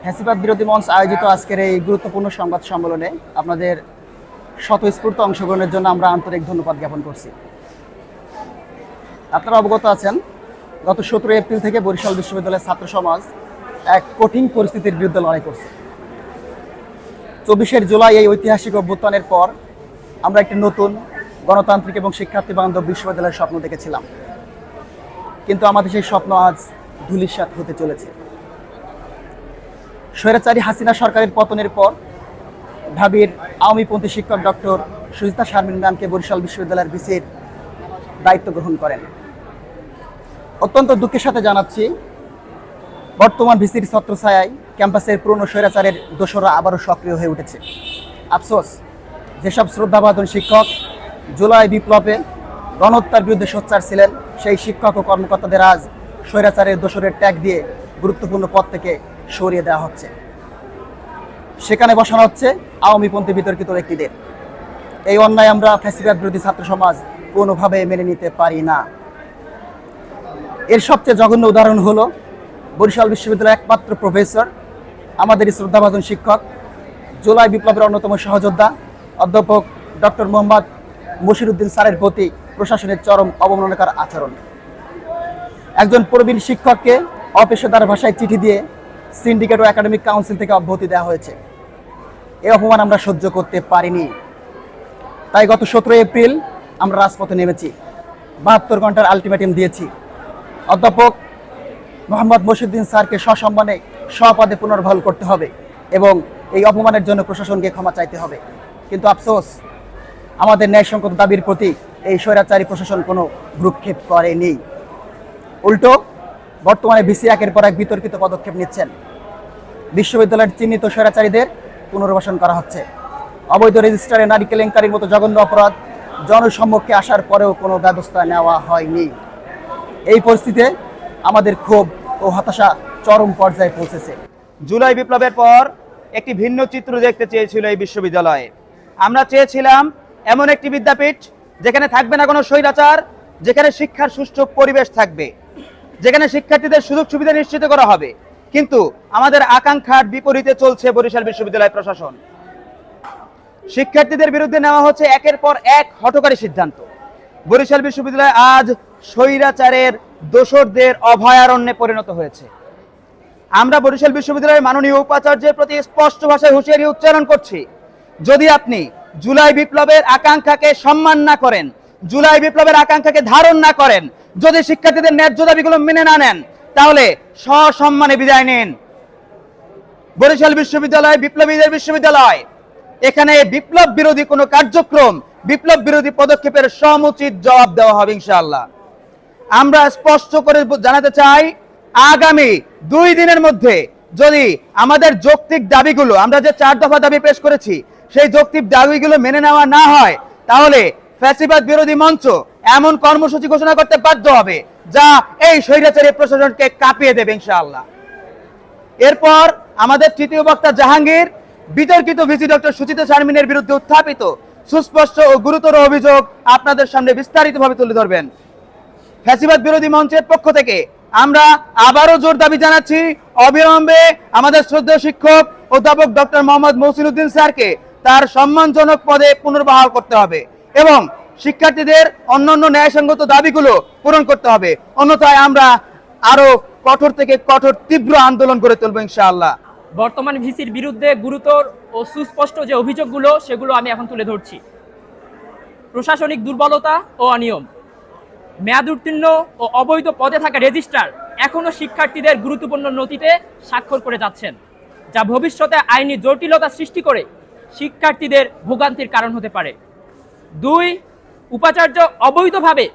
ফ্যাসিবাদ বিরোধী মঞ্চ আয়োজিত আজকের এই গুরুত্বপূর্ণ সংবাদ সম্মেলনে আপনাদের স্বতঃস্ফূর্ত অংশগ্রহণের জন্য আমরা আন্তরিক ধন্যবাদ জ্ঞাপন করছি। আপনারা অবগত আছেন, গত 17 এপ্রিল থেকে বরিশাল বিশ্ববিদ্যালয়ের ছাত্র সমাজ এক কঠিন পরিস্থিতির বিরুদ্ধে লড়াই করছে। 24 জুলাই এই ঐতিহাসিক অভ্যুত্থানের পর আমরা একটি নতুন গণতান্ত্রিক এবং শিক্ষার্থী বান্ধব বিশ্ববিদ্যালয়ের স্বপ্ন দেখেছিলাম, কিন্তু আমাদের সেই স্বপ্ন আজ ধূলিসাৎ হতে চলেছে। স্বৈরাচারী হাসিনা সরকারের পতনের পর ঢাবির আওয়ামীপন্থী শিক্ষক ডক্টর সুজিতা শারমিন ম্যামকে বরিশাল বিশ্ববিদ্যালয়ের ভিসির দায়িত্ব গ্রহণ করেন। অত্যন্ত দুঃখের সাথে জানাচ্ছি, বর্তমান ভিসির ছত্রছায়ায় ক্যাম্পাসের পুরনো স্বৈরাচারের দোসররা আবারও সক্রিয় হয়ে উঠেছে। আফসোস, যেসব শ্রদ্ধাভাজন শিক্ষক জুলাই বিপ্লবে গণহত্যার বিরুদ্ধে সোচ্চার ছিলেন, সেই শিক্ষক ও কর্মকর্তাদের আজ স্বৈরাচারের দোসরের ট্যাগ দিয়ে গুরুত্বপূর্ণ পদ থেকে সরিয়ে দেওয়া হচ্ছে। সেখানে বসানো হচ্ছে আওয়ামীপন্থী বিতর্কিত ব্যক্তিদের। এই অন্যায় আমরা ফ্যাসিবাদ বিরোধী ছাত্র সমাজ কোনোভাবে মেনে নিতে পারি না। এর সবচেয়ে জঘন্য উদাহরণ হলো বরিশাল বিশ্ববিদ্যালয়ের একমাত্র প্রফেসর, আমাদের শ্রদ্ধাভাজন শিক্ষক, জুলাই বিপ্লবের অন্যতম সহযোদ্ধা অধ্যাপক ডক্টর মোহাম্মদ মশিরউদ্দিন স্যারের প্রতি প্রশাসনের চরম অবমাননাকর আচরণ। একজন প্রবীণ শিক্ষককে অপেশাদার ভাষায় চিঠি দিয়ে সিন্ডিকেট ও একাডেমিক কাউন্সিল থেকে অব্যাহতি দেওয়া হয়েছে। এই অপমান আমরা সহ্য করতে পারিনি। তাই গত 17 এপ্রিল আমরা রাজপথে নেমেছি, 72 ঘন্টার আলটিমেটাম দিয়েছি। অধ্যাপক মোহাম্মদ মশিরউদ্দিন স্যারকে সসম্মানে স্বপদে পুনর্বহাল করতে হবে এবং এই অপমানের জন্য প্রশাসনকে ক্ষমা চাইতে হবে। কিন্তু আফসোস, আমাদের ন্যায়সঙ্গত দাবির প্রতি এই স্বৈরাচারী প্রশাসন কোনো ভ্রুক্ষেপ করেনি। উল্টো বর্তমানে ভিসি একের পর এক বিতর্কিত পদক্ষেপ নিচ্ছেন। বিশ্ববিদ্যালয়ের চিহ্নিত স্বৈরাচারীদের পুনর্বাসন করা হচ্ছে। অবৈধ রেজিস্ট্রারে নারী কেলেঙ্কারির মতো জঘন্য অপরাধ জনসম্মুখে আসার পরেও কোনো ব্যবস্থা নেওয়া হয়নি। এই পরিস্থিতিতে আমাদের ক্ষোভ ও হতাশা চরম পর্যায়ে পৌঁছেছে। জুলাই বিপ্লবের পর একটি ভিন্ন চিত্র দেখতে চেয়েছিল এই বিশ্ববিদ্যালয়ে। আমরা চেয়েছিলাম এমন একটি বিদ্যাপীঠ যেখানে থাকবে না কোনো স্বৈরাচার, যেখানে শিক্ষার সুষ্ঠু পরিবেশ থাকবে, যেখানে শিক্ষার্থীদের সুযোগ সুবিধা নিশ্চিত করা হবে। কিন্তু আমাদের আকাঙ্ক্ষার বিপরীতে চলছে বরিশাল বিশ্ববিদ্যালয় প্রশাসন। শিক্ষার্থীদের বিরুদ্ধে নেওয়া হচ্ছে একের পর এক হঠকারী সিদ্ধান্ত। বরিশাল বিশ্ববিদ্যালয় আজ স্বৈরাচারের দোসরদের অভয়ারণ্যে পরিণত হয়েছে। আমরা বরিশাল বিশ্ববিদ্যালয়ের মাননীয় উপাচার্যের প্রতি স্পষ্ট ভাষায় হুঁশিয়ারি উচ্চারণ করছি, যদি আপনি জুলাই বিপ্লবের আকাঙ্ক্ষাকে সম্মান না করেন, জুলাই বিপ্লবের আকাঙ্ক্ষাকে ধারণ না করেন, যদি শিক্ষার্থীদের ন্যায্য দাবিগুলো মেনে না নেন, তাহলে সসম্মানে বিদায় নিন। বরিশাল বিশ্ববিদ্যালয় বিপ্লবীদের বিশ্ববিদ্যালয়। এখানে বিপ্লব বিরোধী কোনো কার্যক্রম, বিপ্লব বিরোধী পদক্ষেপের সমুচিত জবাব দেওয়া হবে ইনশাআল্লাহ। আমরা স্পষ্ট করে জানাতে চাই, আগামী 2 দিনের মধ্যে যদি আমাদের যৌক্তিক দাবিগুলো, আমরা যে 4 দফা দাবি পেশ করেছি, সেই যৌক্তিক দাবিগুলো মেনে নেওয়া না হয়, তাহলে ফ্যাসিবাদ বিরোধী মঞ্চ এমন কর্মসূচি ঘোষণা করতে বাধ্য হবে যা এই স্বৈরাচারী প্রশাসনকে কাঁপিয়ে দেবে ইনশাআল্লাহ। এরপর আমাদের তৃতীয় বক্তা জাহাঙ্গীর বিতর্কিত ভিসি ডক্টর সুচিতা শারমিনের বিরুদ্ধে উত্থাপিত সুস্পষ্ট ও গুরুতর অভিযোগ আপনাদের সামনে বিস্তারিতভাবে তুলে ধরবেন। ফ্যাসিবাদ বিরোধী মঞ্চের পক্ষ থেকে আমরা আবারও জোর দাবি জানাচ্ছি, অবিলম্বে আমাদের শ্রদ্ধেয় শিক্ষক অধ্যাপক ডক্টর মোহাম্মদ মহসিনউদ্দিন স্যারকে তার সম্মানজনক পদে পুনর্বহাল করতে হবে এবং শিক্ষার্থীদের অন্যান্য ন্যায়সঙ্গত দাবিগুলো পূরণ করতে হবে। অন্যথায় আমরা আরো কঠোর থেকে কঠোর তীব্র আন্দোলন করে তুলব ইনশাআল্লাহ। বর্তমান ভিসির বিরুদ্ধে গুরুতর ও সুস্পষ্ট যে অভিযোগগুলো, সেগুলো আমি এখন তুলে ধরছি। প্রশাসনিক দুর্বলতা ও অনিয়ম, মেয়াদ উত্তীর্ণ ও অবৈধ পদে থাকা রেজিস্ট্রার এখনও শিক্ষার্থীদের গুরুত্বপূর্ণ নথিতে স্বাক্ষর করে যাচ্ছেন, যা ভবিষ্যতে আইনি জটিলতা সৃষ্টি করে শিক্ষার্থীদের ভোগান্তির কারণ হতে পারে। 2, উপাচার্য অবৈধভাবে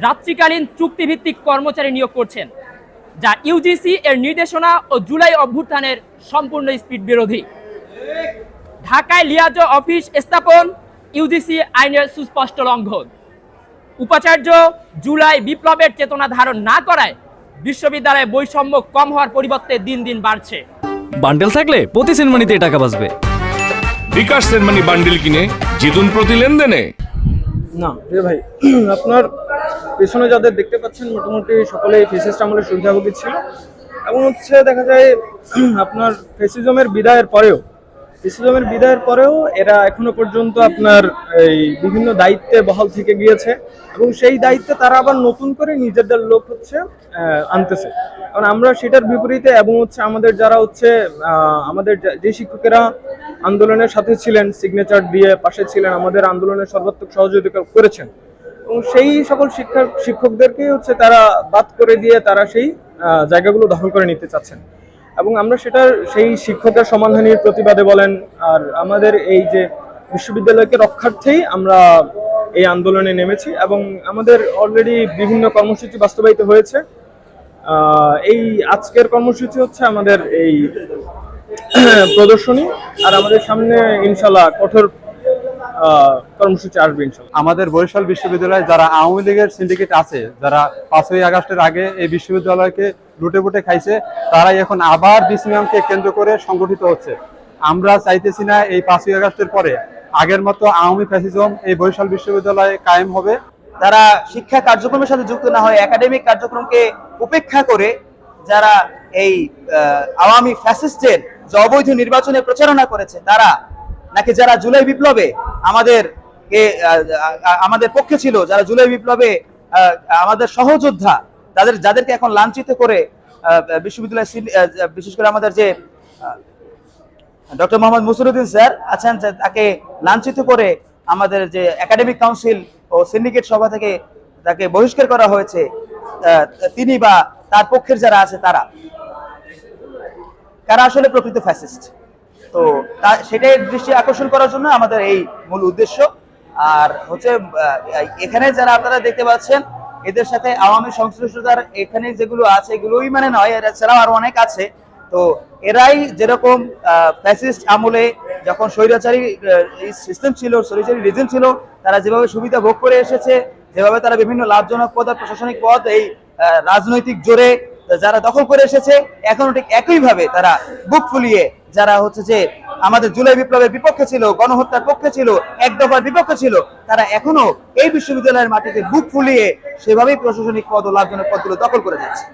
রাত্রিকালীন চুক্তিভিত্তিক কর্মচারী নিয়োগ করছেন, যা ইউজিসি এর নির্দেশনা ও জুলাই অভ্যুত্থানের সম্পূর্ণ স্পিড বিরোধী। ঢাকায় লিয়াজ অফিস স্থাপন ইউজিসি আইনের সুস্পষ্ট লঙ্ঘন। উপাচার্য জুলাই বিপ্লবের চেতনা ধারণ না করায় বিশ্ববিদ্যালয়ে বৈষম্য কম হওয়ার পরিবর্তে দিন দিন বাড়ছে। বান্ডেল থাকলে প্রতি সেনমানিতে টাকা বাঁচবে। বিকাশ সেনমানি বান্ডেল কিনে জিতুন প্রতি লেনদেনে। না ভাই, আপনার পেছনে যাদের দেখতে পাচ্ছেন মোটামুটি সকলেই ফেসিস্ট আমলের সুবিধাভোগী ছিল এবং দেখা যায় আপনার ফ্যাসিজমের বিদায়ের পরেও এরা এখনো পর্যন্ত আপনার এই বিভিন্ন দায়িত্বে বহাল থেকে গিয়েছে এবং সেই দায়িত্বে তারা আবার নতুন করে নিজেদের লোক হচ্ছে আনতেছে। কারণ আমরা সেটার বিপরীতে এবং হচ্ছে আমাদের যারা হচ্ছে আমাদের যে শিক্ষকেরা আন্দোলনের সাথে ছিলেন, সিগনেচার দিয়ে পাশে ছিলেন, আমাদের আন্দোলনের সর্বাত্মক সহযোগিতা করেছেন, এবং সেই সকল শিক্ষকদেরকে হচ্ছে তারা বাদ করে দিয়ে তারা সেই জায়গাগুলো দখল করে নিতে চাচ্ছেন। এবং আমরা সেই শিক্ষকের সম্মানহানির প্রতিবাদে বলেন আর আমাদের এই যে বিশ্ববিদ্যালয়কে রক্ষার্থেই আমরা এই আন্দোলনে নেমেছি এবং আমাদের অলরেডি বিভিন্ন কর্মসূচি বাস্তবায়িত হয়েছে। এই আজকের কর্মসূচি হচ্ছে আমাদের এই প্রদর্শনী, আর আমাদের সামনে ইনশাল্লাহ কঠোর কর্মসূচি আসবে ইনশাল্লাহ। আমাদের বরিশাল বিশ্ববিদ্যালয়ে যারা আওয়ামী লীগের সিন্ডিকেট আছে, যারা 5ই আগস্টের আগে এই বিশ্ববিদ্যালয়কে লুটে পুটে খাইছে, তারাই এখন আবার বিসিএমকে কেন্দ্র করে সংগঠিত হচ্ছে। আমরা চাইতেছি না এই 5ই আগস্টের পরে আগের মতো আওয়ামী ফ্যাসিজম এই বরিশাল বিশ্ববিদ্যালয়ে কায়েম হবে। তারা শিক্ষা কার্যক্রমের সাথে যুক্ত না হয়ে একাডেমিক কার্যক্রমকে উপেক্ষা করে যারা এই আওয়ামী ফ্যাসিস্টের যে অবৈধ নির্বাচনে প্রচারণা করেছে, তারা নাকি যারা জুলাই বিপ্লবে আমাদের পক্ষে ছিল, যারা জুলাই বিপ্লবে আমাদের সহযোদ্ধা, যাদেরকে এখন লাঞ্ছিত করে বিশ্ববিদ্যালয়, বিশেষ করে আমাদের যে ডক্টর মোহাম্মদ মুসরুদ্দিন স্যার আছেন, তাকে লাঞ্ছিত করে আমাদের যে একাডেমিক কাউন্সিল ও সিন্ডিকেট সভা থেকে তাকে বহিষ্কার করা হয়েছে, তিনি বা তার পক্ষের যারা আছে তারা আসলে প্রকৃত ফ্যাসিস্ট। তো সেটাই দৃষ্টি আকর্ষণ করার জন্য আমাদের এই মূল উদ্দেশ্য। আর হচ্ছে এখানে যারা আপনারা দেখতে পাচ্ছেন, এদের সাথে আওয়ামী সংশ্লিষ্টতার এখানে যেগুলো আছে এগুলোই মানে নয়, এরা ছাড়াও আরো অনেক আছে। তো এরাই যেরকম ফ্যাসিস্ট আমলে যখন স্বৈরাচারী সিস্টেম ছিল, স্বৈরাচারী রিজিম ছিল, তারা যেভাবে সুবিধা ভোগ করে এসেছে, যেভাবে তারা বিভিন্ন লাভজনক পদ আর প্রশাসনিক পদ এই রাজনৈতিক জোরে যারা দখল করে এসেছে, এখনো ঠিক একইভাবে তারা বুক ফুলিয়ে যারা হচ্ছে যে আমাদের জুলাই বিপ্লবের বিপক্ষে ছিল, গণহত্যার পক্ষে ছিল, এক দফার বিপক্ষে ছিল, তারা এখনো এই বিশ্ববিদ্যালয়ের মাটিতে বুক ফুলিয়ে সেভাবেই প্রশাসনিক পদ ও লাভজনক পদগুলো দখল করে যাচ্ছে।